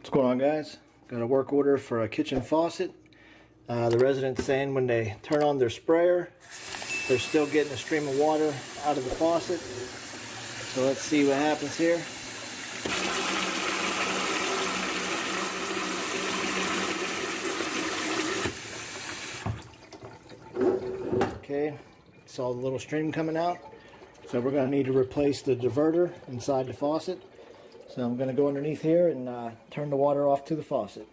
What's going on, guys? Got a work order for a kitchen faucet. The resident's saying when they turn on their sprayer, they're still getting a stream of water out of the faucet. So let's see what happens here. Okay, saw the little stream coming out. So we're going to need to replace the diverter inside the faucet. So I'm going to go underneath here and turn the water off to the faucet.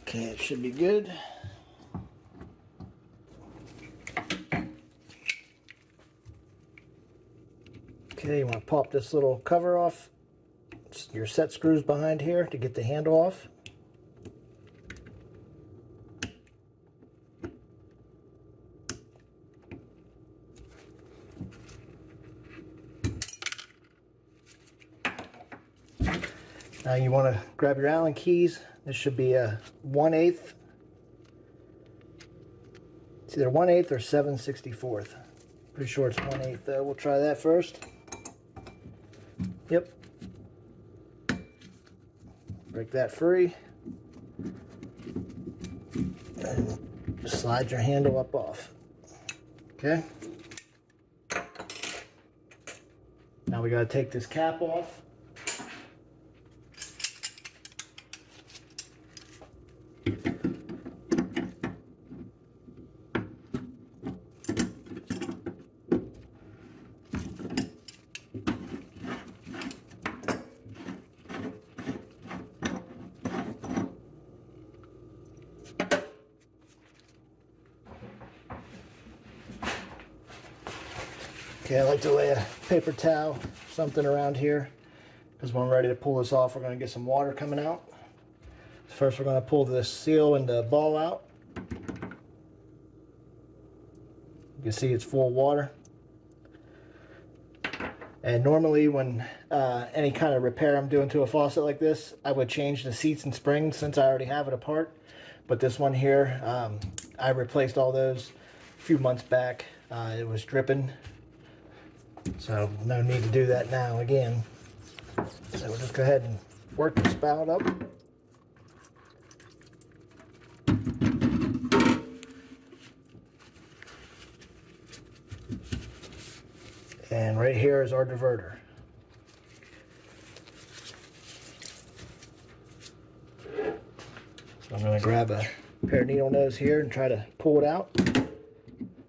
Okay, it should be good. Okay, you want to pop this little cover off. It's your set screws behind here to get the handle off. Now you want to grab your Allen keys. This should be a 1/8. It's either 1/8 or 7/64. Pretty sure it's 1/8 though. We'll try that first. Yep. Break that free. And just slide your handle up off. Okay. Now we got to take this cap off. Okay, I like to lay a paper towel, something around here, because when we're ready to pull this off, we're going to get some water coming out. First, we're going to pull this seal and the ball out. You can see it's full of water. And normally when any kind of repair I'm doing to a faucet like this, I would change the seats and springs since I already have it apart. But this one here, I replaced all those a few months back. It was dripping. So no need to do that now again. So we'll just go ahead and work the spout up. And right here is our diverter. So I'm going to grab a pair of needle nose here and try to pull it out.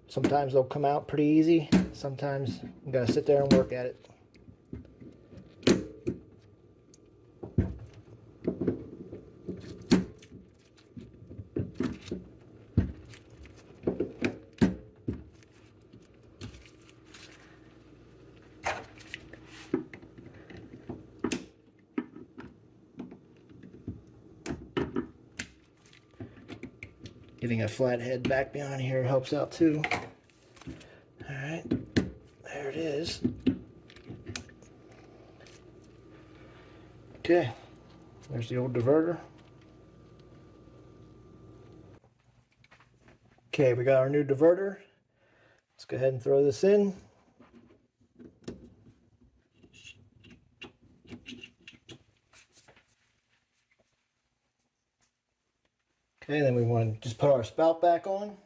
Sometimes they'll come out pretty easy. Sometimes you gotta sit there and work at it. Getting a flat head back behind here helps out too. Alright, there it is. Okay, there's the old diverter. Okay, we got our new diverter. Let's go ahead and throw this in. Okay, then we want to just put our spout back on.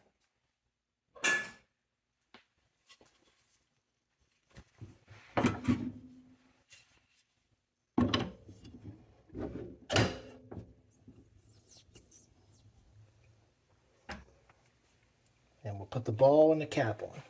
And we'll put the ball and the cap on.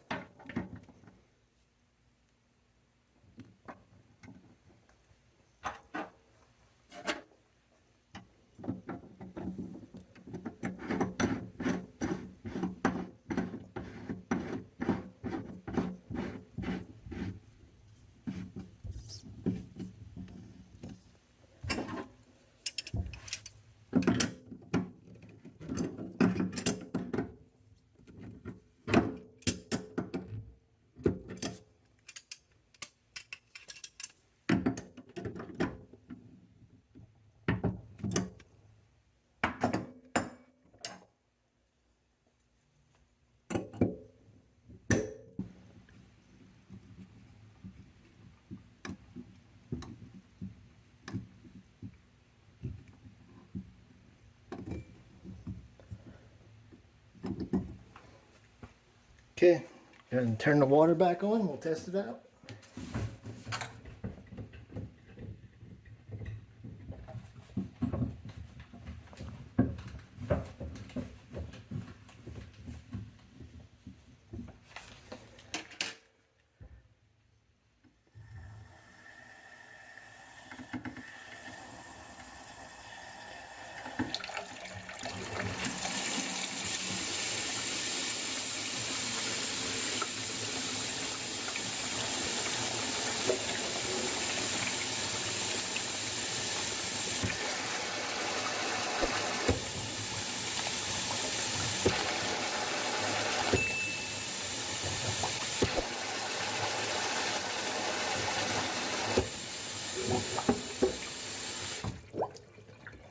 Okay, and turn the water back on. We'll test it out.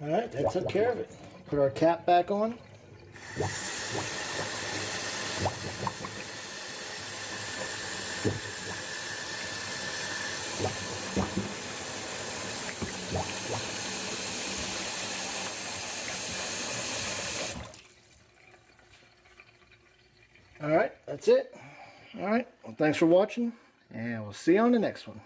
All right, that took care of it. Put our cap back on. All right, that's it. All right, well, thanks for watching, and we'll see you on the next one.